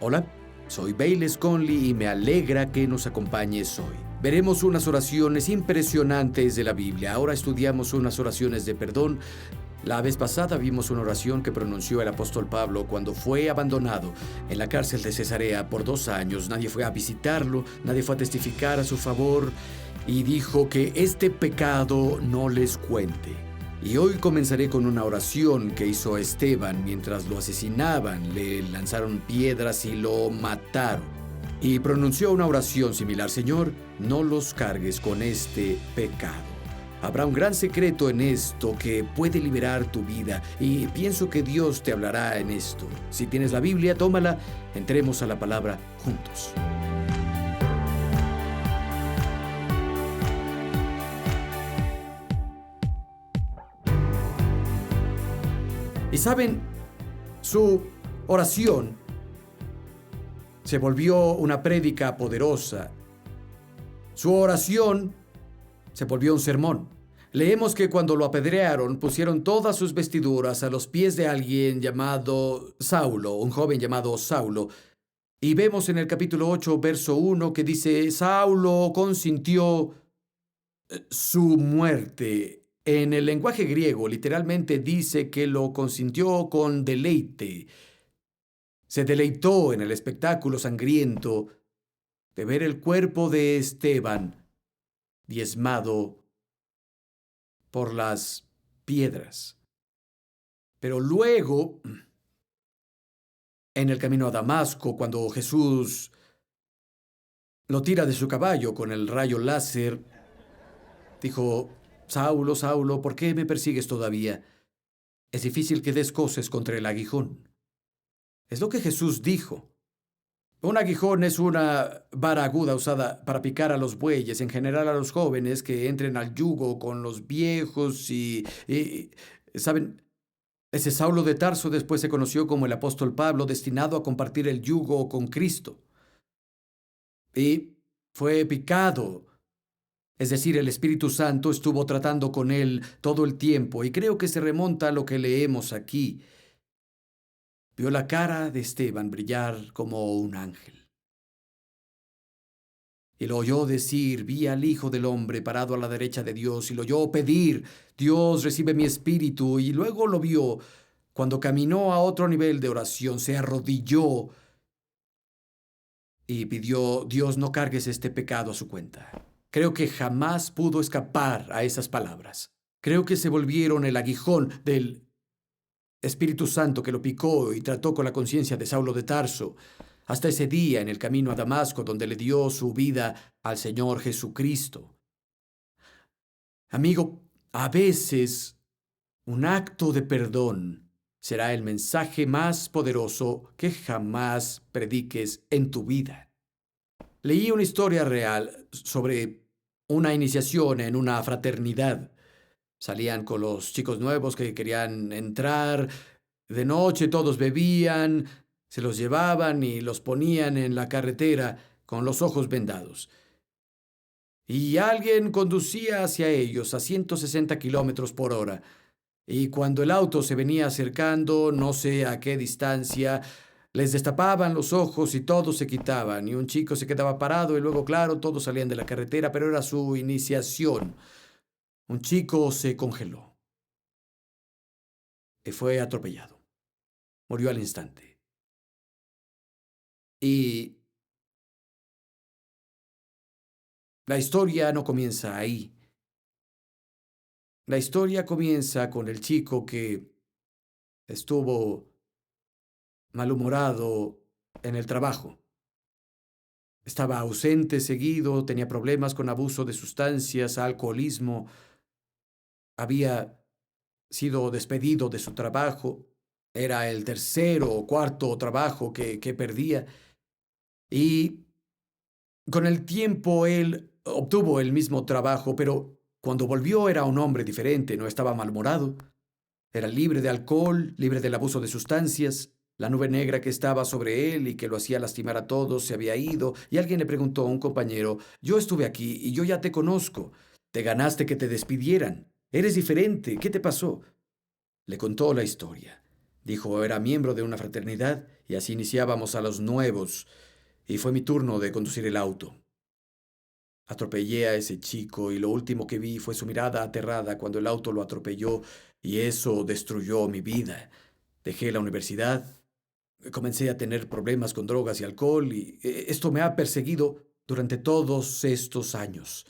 Hola, soy Bayless Conley y me alegra que nos acompañes hoy. Veremos unas oraciones impresionantes de la Biblia. Ahora estudiamos unas oraciones de perdón. La vez pasada vimos una oración que pronunció el apóstol Pablo cuando fue abandonado en la cárcel de Cesarea por 2 años. Nadie fue a visitarlo, nadie fue a testificar a su favor y dijo que este pecado no les cuente. Y hoy comenzaré con una oración que hizo Esteban mientras lo asesinaban, le lanzaron piedras y lo mataron. Y pronunció una oración similar: Señor, no los cargues con este pecado. Habrá un gran secreto en esto que puede liberar tu vida y pienso que Dios te hablará en esto. Si tienes la Biblia, tómala, entremos a la palabra juntos. Y saben, su oración se volvió una prédica poderosa. Su oración se volvió un sermón. Leemos que cuando lo apedrearon, pusieron todas sus vestiduras a los pies de alguien llamado Saulo, un joven llamado Saulo. Y vemos en el capítulo 8, verso 1, que dice: Saulo consintió su muerte. En el lenguaje griego, literalmente dice que lo consintió con deleite. Se deleitó en el espectáculo sangriento de ver el cuerpo de Esteban diezmado por las piedras. Pero luego, en el camino a Damasco, cuando Jesús lo tira de su caballo con el rayo láser, dijo: Saulo, Saulo, ¿por qué me persigues todavía? Es difícil que des coces contra el aguijón. Es lo que Jesús dijo. Un aguijón es una vara aguda usada para picar a los bueyes, en general a los jóvenes que entren al yugo con los viejos ¿saben? Ese Saulo de Tarso después se conoció como el apóstol Pablo, destinado a compartir el yugo con Cristo. Y fue picado. Es decir, el Espíritu Santo estuvo tratando con él todo el tiempo, y creo que se remonta a lo que leemos aquí. Vio la cara de Esteban brillar como un ángel. Y lo oyó decir: vi al Hijo del Hombre parado a la derecha de Dios, y lo oyó pedir: Dios, recibe mi espíritu. Y luego lo vio cuando caminó a otro nivel de oración, se arrodilló y pidió: Dios, no cargues este pecado a su cuenta. Creo que jamás pudo escapar a esas palabras. Creo que se volvieron el aguijón del Espíritu Santo que lo picó y trató con la conciencia de Saulo de Tarso, hasta ese día en el camino a Damasco donde le dio su vida al Señor Jesucristo. Amigo, a veces un acto de perdón será el mensaje más poderoso que jamás prediques en tu vida. Leí una historia real sobre una iniciación en una fraternidad. Salían con los chicos nuevos que querían entrar. De noche todos bebían, se los llevaban y los ponían en la carretera con los ojos vendados. Y alguien conducía hacia ellos a 160 kilómetros por hora. Y cuando el auto se venía acercando, no sé a qué distancia, les destapaban los ojos y todos se quitaban. Y un chico se quedaba parado y luego, claro, todos salían de la carretera, pero era su iniciación. Un chico se congeló y fue atropellado. Murió al instante. Y la historia no comienza ahí. La historia comienza con el chico que estuvo malhumorado en el trabajo. Estaba ausente seguido, tenía problemas con abuso de sustancias, alcoholismo. Había sido despedido de su trabajo. Era el tercero o cuarto trabajo que perdía. Y con el tiempo él obtuvo el mismo trabajo, pero cuando volvió era un hombre diferente, no estaba malhumorado. Era libre de alcohol, libre del abuso de sustancias. La nube negra que estaba sobre él y que lo hacía lastimar a todos se había ido, y alguien le preguntó a un compañero: yo estuve aquí y yo ya te conozco. Te ganaste que te despidieran. Eres diferente. ¿Qué te pasó? Le contó la historia. Dijo, era miembro de una fraternidad y así iniciábamos a los nuevos. Y fue mi turno de conducir el auto. Atropellé a ese chico y lo último que vi fue su mirada aterrada cuando el auto lo atropelló y eso destruyó mi vida. Dejé la universidad, comencé a tener problemas con drogas y alcohol y esto me ha perseguido durante todos estos años.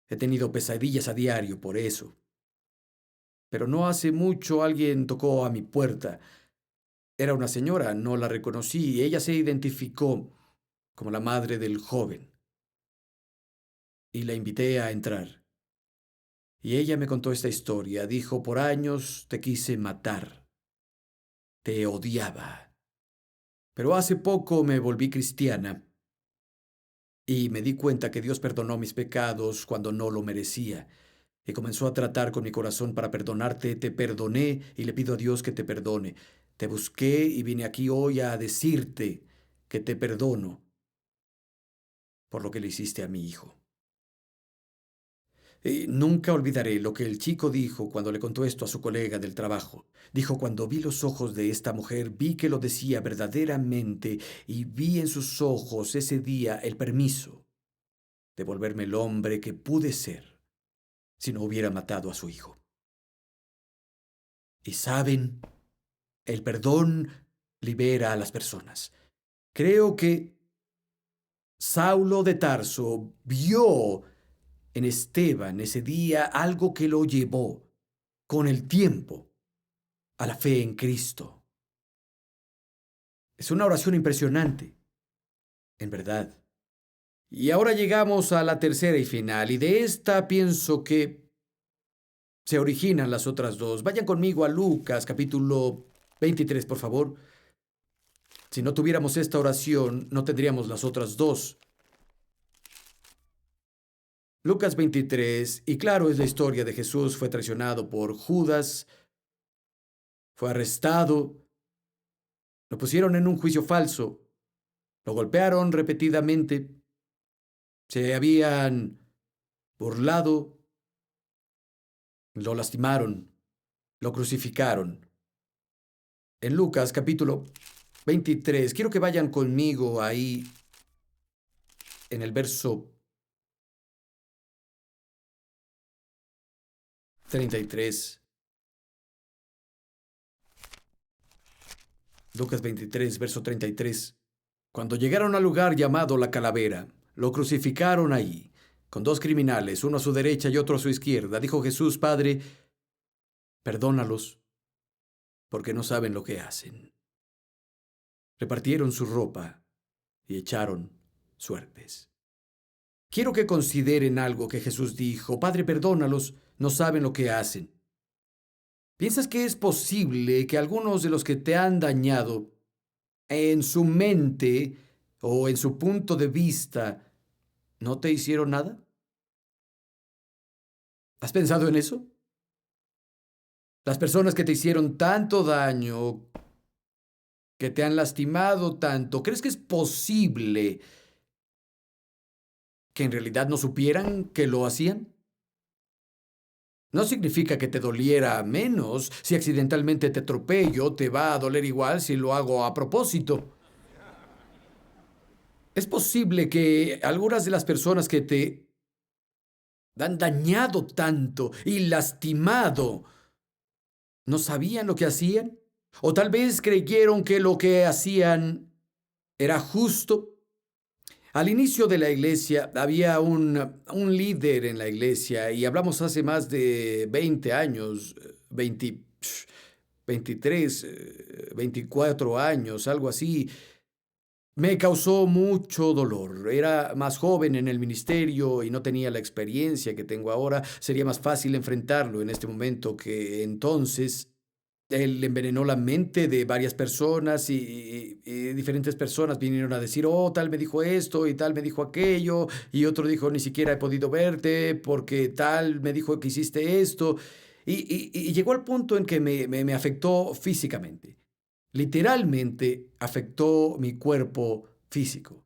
He tenido pesadillas a diario por eso. Pero no hace mucho alguien tocó a mi puerta. Era una señora, no la reconocí y ella se identificó como la madre del joven. Y la invité a entrar. Y ella me contó esta historia. Dijo, por años te quise matar. Te odiaba. Pero hace poco me volví cristiana y me di cuenta que Dios perdonó mis pecados cuando no lo merecía. Y comenzó a tratar con mi corazón para perdonarte. Te perdoné y le pido a Dios que te perdone. Te busqué y vine aquí hoy a decirte que te perdono por lo que le hiciste a mi hijo. Nunca olvidaré lo que el chico dijo cuando le contó esto a su colega del trabajo. Dijo, cuando vi los ojos de esta mujer, vi que lo decía verdaderamente y vi en sus ojos ese día el permiso de volverme el hombre que pude ser si no hubiera matado a su hijo. Y saben, el perdón libera a las personas. Creo que Saulo de Tarso vio en Esteban ese día algo que lo llevó con el tiempo a la fe en Cristo. Es una oración impresionante, en verdad. Y ahora llegamos a la tercera y final, y de esta pienso que se originan las otras dos. Vayan conmigo a Lucas, capítulo 23, por favor. Si no tuviéramos esta oración, no tendríamos las otras dos. Lucas 23, y claro, es la historia de Jesús, fue traicionado por Judas, fue arrestado, lo pusieron en un juicio falso, lo golpearon repetidamente, se habían burlado, lo lastimaron, lo crucificaron. En Lucas capítulo 23, quiero que vayan conmigo ahí en el verso 33. Lucas 23, verso 33. Cuando llegaron al lugar llamado La Calavera, lo crucificaron ahí, con dos criminales, uno a su derecha y otro a su izquierda. Dijo Jesús, Padre, perdónalos, porque no saben lo que hacen. Repartieron su ropa y echaron suertes. Quiero que consideren algo que Jesús dijo. Padre, perdónalos, no saben lo que hacen. ¿Piensas que es posible que algunos de los que te han dañado en su mente o en su punto de vista no te hicieron nada? ¿Has pensado en eso? Las personas que te hicieron tanto daño, que te han lastimado tanto, ¿crees que es posible que en realidad no supieran que lo hacían? No significa que te doliera menos. Si accidentalmente te atropello, te va a doler igual si lo hago a propósito. Es posible que algunas de las personas que te han dañado tanto y lastimado no sabían lo que hacían. O tal vez creyeron que lo que hacían era justo. Al inicio de la iglesia había un líder en la iglesia y hablamos hace más de 20 años, 23, 24 años, algo así. Me causó mucho dolor. Era más joven en el ministerio y no tenía la experiencia que tengo ahora. Sería más fácil enfrentarlo en este momento que entonces. Él envenenó la mente de varias personas y diferentes personas vinieron a decir, oh, tal me dijo esto y tal me dijo aquello, y otro dijo, ni siquiera he podido verte porque tal me dijo que hiciste esto. Y llegó al punto en que me afectó físicamente. Literalmente afectó mi cuerpo físico.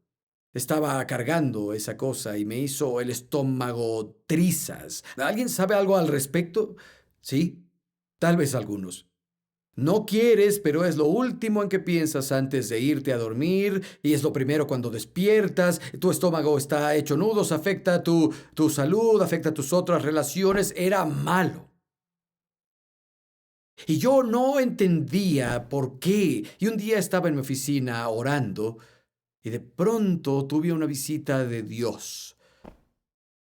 Estaba cargando esa cosa y me hizo el estómago trizas. ¿Alguien sabe algo al respecto? Sí, tal vez algunos. No quieres, pero es lo último en que piensas antes de irte a dormir y es lo primero cuando despiertas. Tu estómago está hecho nudos, afecta tu salud, afecta tus otras relaciones. Era malo. Y yo no entendía por qué. Y un día estaba en mi oficina orando y de pronto tuve una visita de Dios.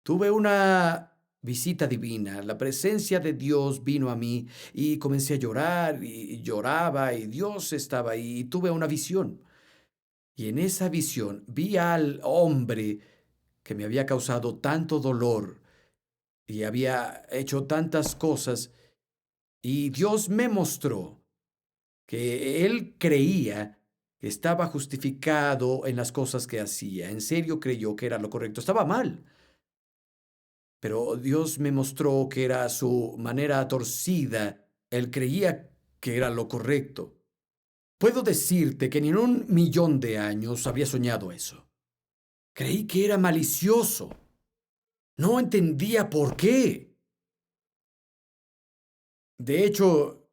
Tuve una visita divina. La presencia de Dios vino a mí y comencé a llorar y lloraba y Dios estaba ahí y tuve una visión. Y en esa visión vi al hombre que me había causado tanto dolor y había hecho tantas cosas y Dios me mostró que él creía que estaba justificado en las cosas que hacía. En serio creyó que era lo correcto. Estaba mal. Pero Dios me mostró que era su manera torcida. Él creía que era lo correcto. Puedo decirte que ni en 1.000.000 de años había soñado eso. Creí que era malicioso. No entendía por qué. De hecho,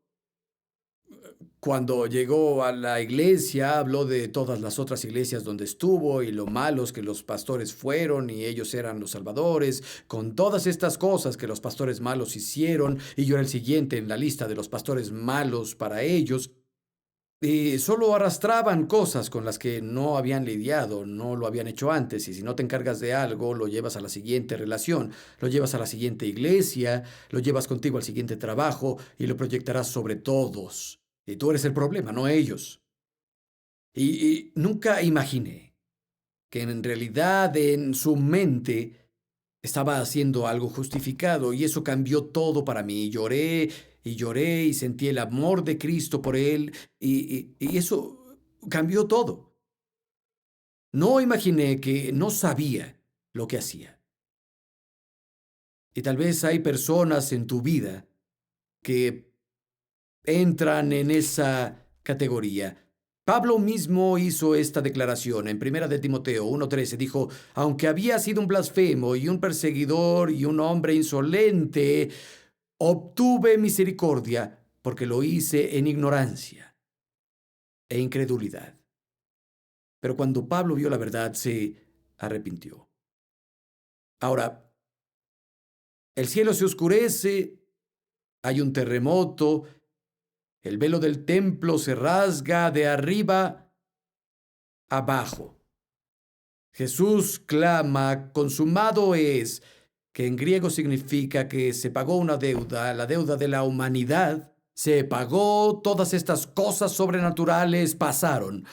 cuando llegó a la iglesia, habló de todas las otras iglesias donde estuvo y lo malos que los pastores fueron y ellos eran los salvadores, con todas estas cosas que los pastores malos hicieron, y yo era el siguiente en la lista de los pastores malos para ellos. Y solo arrastraban cosas con las que no habían lidiado, no lo habían hecho antes, y si no te encargas de algo, lo llevas a la siguiente relación, lo llevas a la siguiente iglesia, lo llevas contigo al siguiente trabajo y lo proyectarás sobre todos. Y tú eres el problema, no ellos. Y nunca imaginé que en realidad en su mente estaba haciendo algo justificado y eso cambió todo para mí. Y lloré y sentí el amor de Cristo por él y eso cambió todo. No imaginé que no sabía lo que hacía. Y tal vez hay personas en tu vida que entran en esa categoría. Pablo mismo hizo esta declaración en Primera de Timoteo 1:13. Dijo, aunque había sido un blasfemo y un perseguidor y un hombre insolente, obtuve misericordia porque lo hice en ignorancia e incredulidad. Pero cuando Pablo vio la verdad, se arrepintió. Ahora, el cielo se oscurece, hay un terremoto, el velo del templo se rasga de arriba abajo. Jesús clama, consumado es, que en griego significa que se pagó una deuda, la deuda de la humanidad. Se pagó, todas estas cosas sobrenaturales pasaron.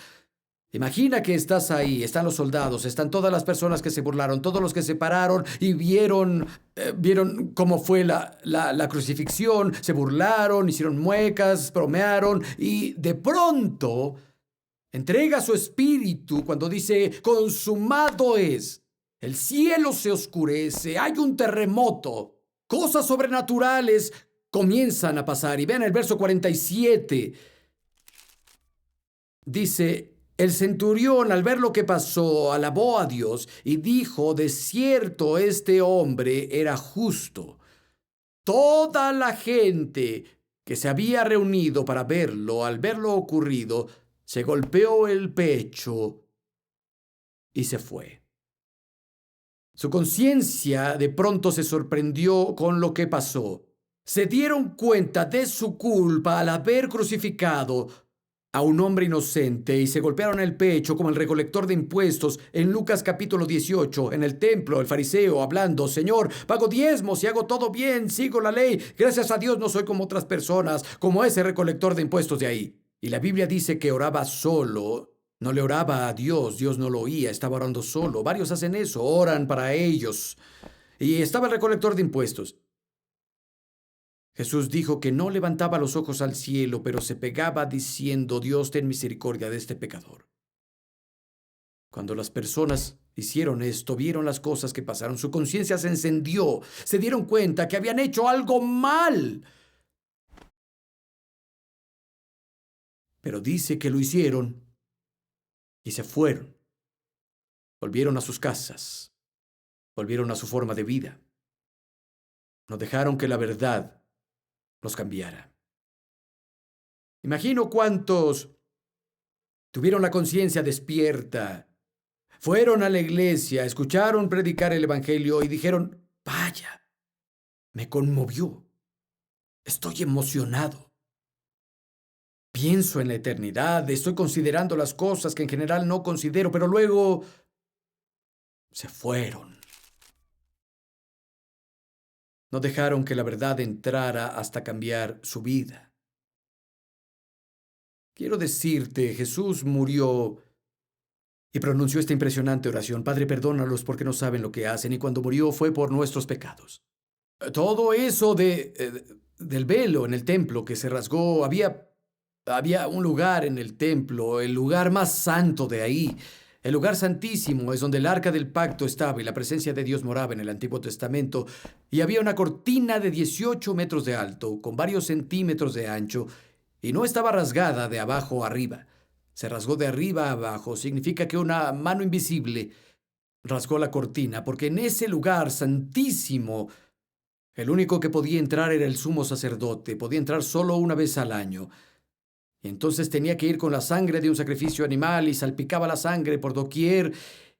Imagina que estás ahí, están los soldados, están todas las personas que se burlaron, todos los que se pararon y vieron cómo fue la crucifixión, se burlaron, hicieron muecas, bromearon y de pronto entrega su espíritu cuando dice, consumado es. El cielo se oscurece, hay un terremoto, cosas sobrenaturales comienzan a pasar. Y vean el verso 47. Dice, el centurión al ver lo que pasó, alabó a Dios y dijo, de cierto este hombre era justo. Toda la gente que se había reunido para verlo, al ver lo ocurrido, se golpeó el pecho y se fue. Su conciencia de pronto se sorprendió con lo que pasó. Se dieron cuenta de su culpa al haber crucificado a un hombre inocente y se golpearon el pecho como el recolector de impuestos en Lucas capítulo 18, en el templo, el fariseo hablando, Señor, pago diezmos y hago todo bien, sigo la ley, gracias a Dios no soy como otras personas, como ese recolector de impuestos de ahí. Y la Biblia dice que oraba solo, no le oraba a Dios, Dios no lo oía, estaba orando solo. Varios hacen eso, oran para ellos. Y estaba el recolector de impuestos. Jesús dijo que no levantaba los ojos al cielo, pero se pegaba diciendo, Dios, ten misericordia de este pecador. Cuando las personas hicieron esto, vieron las cosas que pasaron, su conciencia se encendió, se dieron cuenta que habían hecho algo mal. Pero dice que lo hicieron y se fueron. Volvieron a sus casas, volvieron a su forma de vida. No dejaron que la verdad los cambiara. Imagino cuántos tuvieron la conciencia despierta, fueron a la iglesia, escucharon predicar el evangelio y dijeron: vaya, me conmovió, estoy emocionado. Pienso en la eternidad, estoy considerando las cosas que en general no considero, pero luego se fueron. No dejaron que la verdad entrara hasta cambiar su vida. Quiero decirte, Jesús murió y pronunció esta impresionante oración: Padre, perdónalos porque no saben lo que hacen. Y cuando murió fue por nuestros pecados. Todo eso del velo en el templo que se rasgó, había un lugar en el templo, el lugar más santo de ahí. El lugar santísimo es donde el arca del pacto estaba y la presencia de Dios moraba en el Antiguo Testamento. Y había una cortina de 18 metros de alto, con varios centímetros de ancho, y no estaba rasgada de abajo a arriba. Se rasgó de arriba a abajo. Significa que una mano invisible rasgó la cortina, porque en ese lugar santísimo el único que podía entrar era el sumo sacerdote. Podía entrar solo una vez al año. Y entonces tenía que ir con la sangre de un sacrificio animal y salpicaba la sangre por doquier.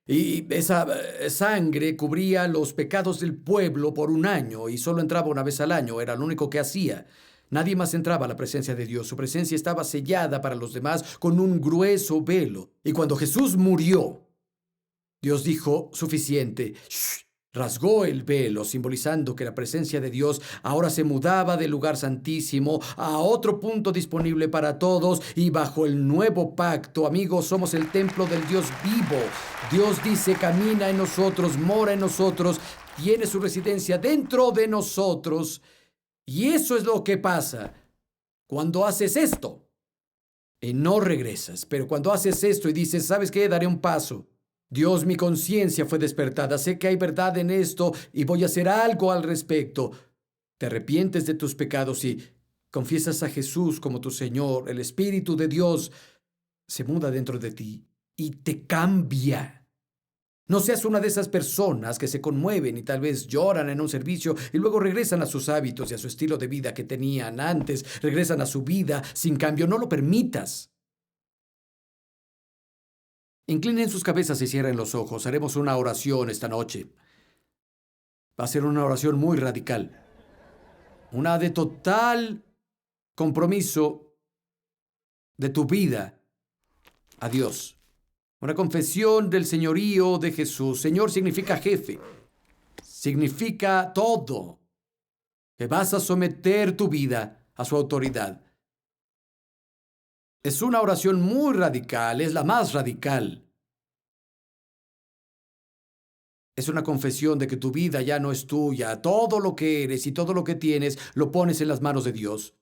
Y esa sangre cubría los pecados del pueblo por un año y solo entraba una vez al año. Era lo único que hacía. Nadie más entraba a la presencia de Dios. Su presencia estaba sellada para los demás con un grueso velo. Y cuando Jesús murió, Dios dijo: suficiente. Shh. Rasgó el velo, simbolizando que la presencia de Dios ahora se mudaba del lugar santísimo a otro punto disponible para todos. Y bajo el nuevo pacto, amigos, somos el templo del Dios vivo. Dios dice: camina en nosotros, mora en nosotros, tiene su residencia dentro de nosotros. Y eso es lo que pasa cuando haces esto y no regresas. Pero cuando haces esto y dices: ¿sabes qué? Daré un paso. Dios, mi conciencia fue despertada. Sé que hay verdad en esto y voy a hacer algo al respecto. Te arrepientes de tus pecados y confiesas a Jesús como tu Señor. El Espíritu de Dios se muda dentro de ti y te cambia. No seas una de esas personas que se conmueven y tal vez lloran en un servicio y luego regresan a sus hábitos y a su estilo de vida que tenían antes. Regresan a su vida sin cambio. No lo permitas. Inclinen sus cabezas y cierren los ojos. Haremos una oración esta noche. Va a ser una oración muy radical. Una de total compromiso de tu vida a Dios. Una confesión del señorío de Jesús. Señor significa jefe. Significa todo. Que vas a someter tu vida a su autoridad. Es una oración muy radical, es la más radical. Es una confesión de que tu vida ya no es tuya. Todo lo que eres y todo lo que tienes lo pones en las manos de Dios.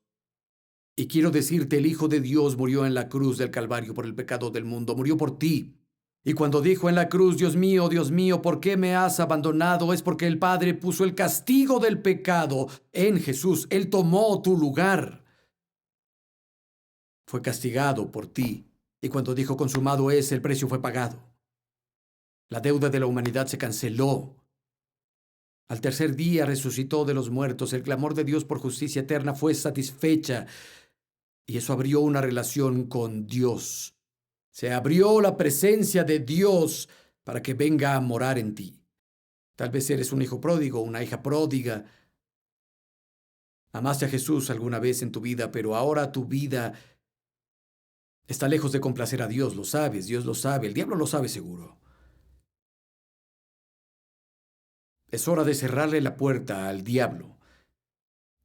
Y quiero decirte, el Hijo de Dios murió en la cruz del Calvario por el pecado del mundo. Murió por ti. Y cuando dijo en la cruz: Dios mío, ¿por qué me has abandonado? Es porque el Padre puso el castigo del pecado en Jesús. Él tomó tu lugar. Fue castigado por ti. Y cuando dijo: consumado es, el precio fue pagado. La deuda de la humanidad se canceló. Al tercer día resucitó de los muertos. El clamor de Dios por justicia eterna fue satisfecha. Y eso abrió una relación con Dios. Se abrió la presencia de Dios para que venga a morar en ti. Tal vez eres un hijo pródigo, una hija pródiga. Amaste a Jesús alguna vez en tu vida, pero ahora tu vida está lejos de complacer a Dios. Lo sabes, Dios lo sabe, el diablo lo sabe seguro. Es hora de cerrarle la puerta al diablo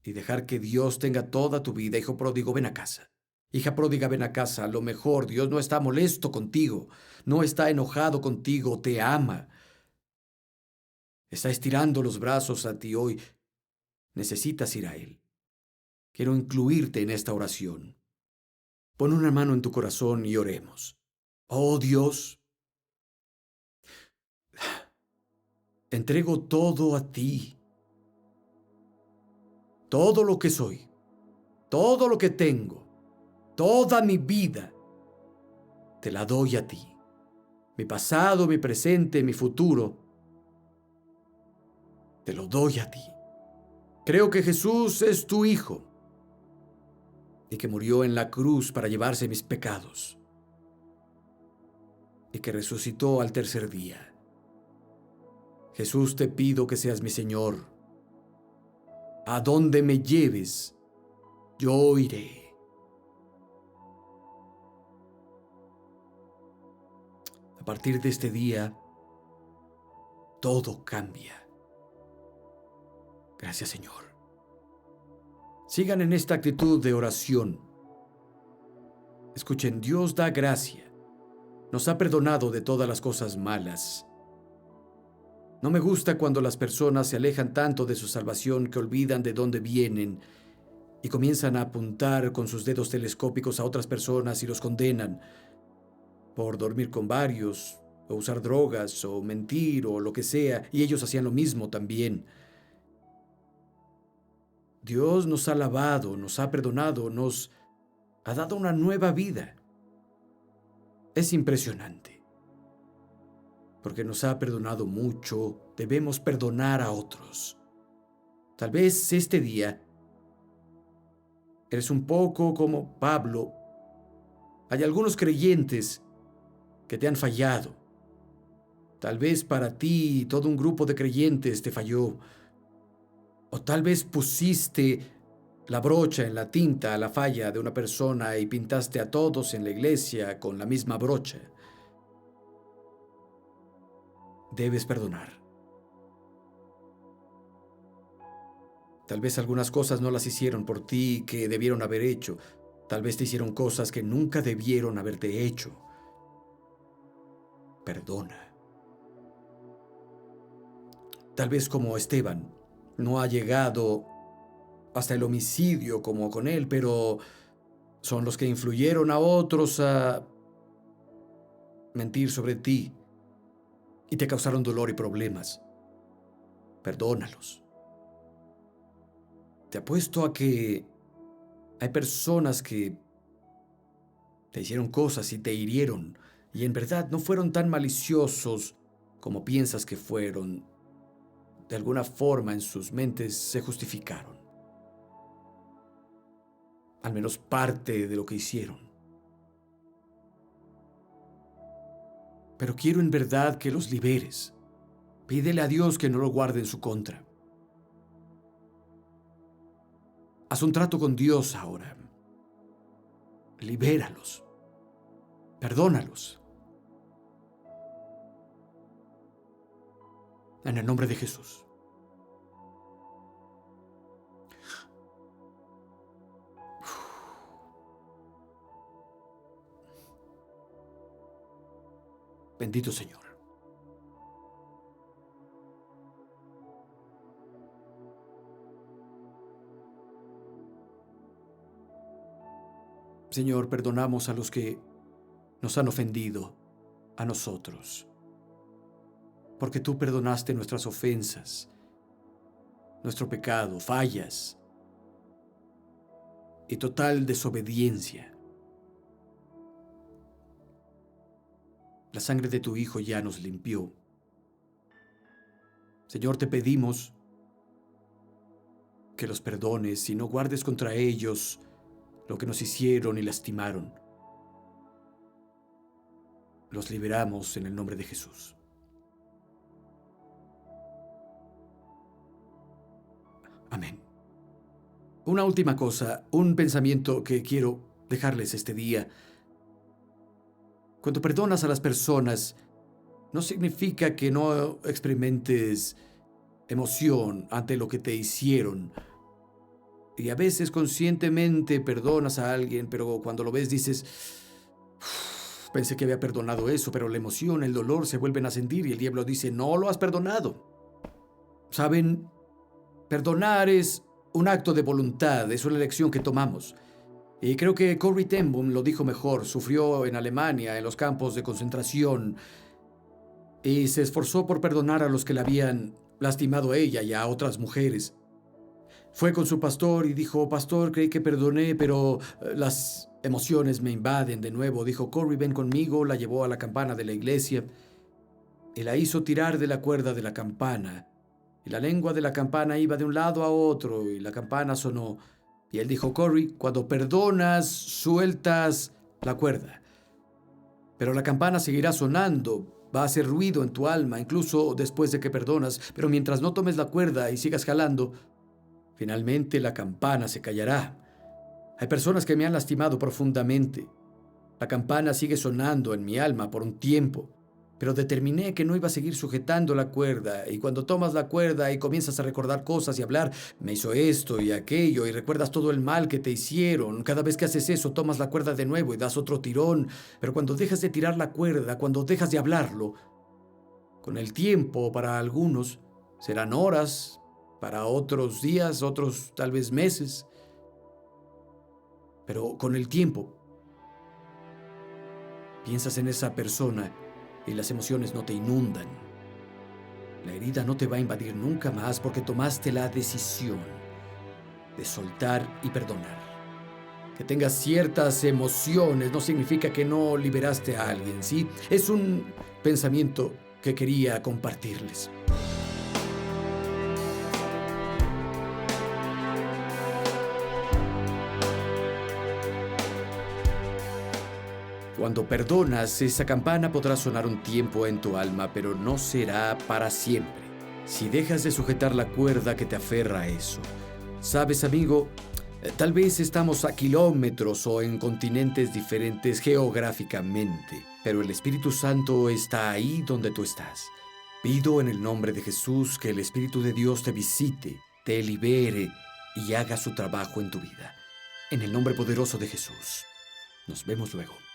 y dejar que Dios tenga toda tu vida. Hijo pródigo, ven a casa. Hija pródiga, ven a casa. A lo mejor Dios no está molesto contigo, no está enojado contigo, te ama. Está estirando los brazos a ti hoy. Necesitas ir a Él. Quiero incluirte en esta oración. Pon una mano en tu corazón y oremos. Oh Dios, entrego todo a ti. Todo lo que soy, todo lo que tengo, toda mi vida, te la doy a ti. Mi pasado, mi presente, mi futuro, te lo doy a ti. Creo que Jesús es tu Hijo. y que murió en la cruz para llevarse mis pecados y que resucitó al tercer día. Jesús, te pido que seas mi Señor. A donde me lleves, yo iré. A partir de este día, todo cambia. Gracias, Señor. Sigan en esta actitud de oración. Escuchen, Dios da gracia. Nos ha perdonado de todas las cosas malas. No me gusta cuando las personas se alejan tanto de su salvación que olvidan de dónde vienen y comienzan a apuntar con sus dedos telescópicos a otras personas y los condenan por dormir con varios, o usar drogas, o mentir, o lo que sea, y ellos hacían lo mismo también. Dios nos ha lavado, nos ha perdonado, nos ha dado una nueva vida. Es impresionante. Porque nos ha perdonado mucho, debemos perdonar a otros. Tal vez este día eres un poco como Pablo. Hay algunos creyentes que te han fallado. Tal vez para ti todo un grupo de creyentes te falló. O tal vez pusiste la brocha en la tinta a la falla de una persona y pintaste a todos en la iglesia con la misma brocha. Debes perdonar. Tal vez algunas cosas no las hicieron por ti que debieron haber hecho. Tal vez te hicieron cosas que nunca debieron haberte hecho. Perdona. Tal vez como Esteban, no ha llegado hasta el homicidio como con él, pero son los que influyeron a otros a mentir sobre ti y te causaron dolor y problemas. Perdónalos. Te apuesto a que hay personas que te hicieron cosas y te hirieron, y en verdad no fueron tan maliciosos como piensas que fueron. De alguna forma en sus mentes se justificaron. Al menos parte de lo que hicieron. Pero quiero en verdad que los liberes. Pídele a Dios que no lo guarde en su contra. Haz un trato con Dios ahora. Libéralos. Perdónalos. En el nombre de Jesús. Bendito Señor. Señor, perdonamos a los que nos han ofendido a nosotros. Porque tú perdonaste nuestras ofensas, nuestro pecado, fallas y total desobediencia. La sangre de tu Hijo ya nos limpió. Señor, te pedimos que los perdones y no guardes contra ellos lo que nos hicieron y lastimaron. Los liberamos en el nombre de Jesús. Amén. Una última cosa, un pensamiento que quiero dejarles este día. Cuando perdonas a las personas, no significa que no experimentes emoción ante lo que te hicieron. Y a veces conscientemente perdonas a alguien, pero cuando lo ves dices, pensé que había perdonado eso, pero la emoción, el dolor se vuelven a sentir y el diablo dice, no lo has perdonado. ¿Saben? Perdonar es un acto de voluntad, es una elección que tomamos. Y creo que Corrie ten Boom lo dijo mejor. Sufrió en Alemania, en los campos de concentración, y se esforzó por perdonar a los que le habían lastimado a ella y a otras mujeres. Fue con su pastor y dijo, pastor, creí que perdoné, pero las emociones me invaden de nuevo. Dijo, Corrie, ven conmigo. La llevó a la campana de la iglesia y la hizo tirar de la cuerda de la campana. Y la lengua de la campana iba de un lado a otro y la campana sonó. Y él dijo, Corey, cuando perdonas, sueltas la cuerda. Pero la campana seguirá sonando, va a hacer ruido en tu alma, incluso después de que perdonas. Pero mientras no tomes la cuerda y sigas jalando, finalmente la campana se callará. Hay personas que me han lastimado profundamente. La campana sigue sonando en mi alma por un tiempo, pero determiné que no iba a seguir sujetando la cuerda, y cuando tomas la cuerda y comienzas a recordar cosas y hablar, me hizo esto y aquello, y recuerdas todo el mal que te hicieron, cada vez que haces eso tomas la cuerda de nuevo y das otro tirón, pero cuando dejas de tirar la cuerda, cuando dejas de hablarlo, con el tiempo para algunos serán horas, para otros días, otros tal vez meses, pero con el tiempo piensas en esa persona y las emociones no te inundan. La herida no te va a invadir nunca más porque tomaste la decisión de soltar y perdonar. Que tengas ciertas emociones no significa que no liberaste a alguien, ¿sí? Es un pensamiento que quería compartirles. Cuando perdonas, esa campana podrá sonar un tiempo en tu alma, pero no será para siempre. Si dejas de sujetar la cuerda que te aferra a eso. Sabes, amigo, tal vez estamos a kilómetros o en continentes diferentes geográficamente, pero el Espíritu Santo está ahí donde tú estás. Pido en el nombre de Jesús que el Espíritu de Dios te visite, te libere y haga su trabajo en tu vida. En el nombre poderoso de Jesús. Nos vemos luego.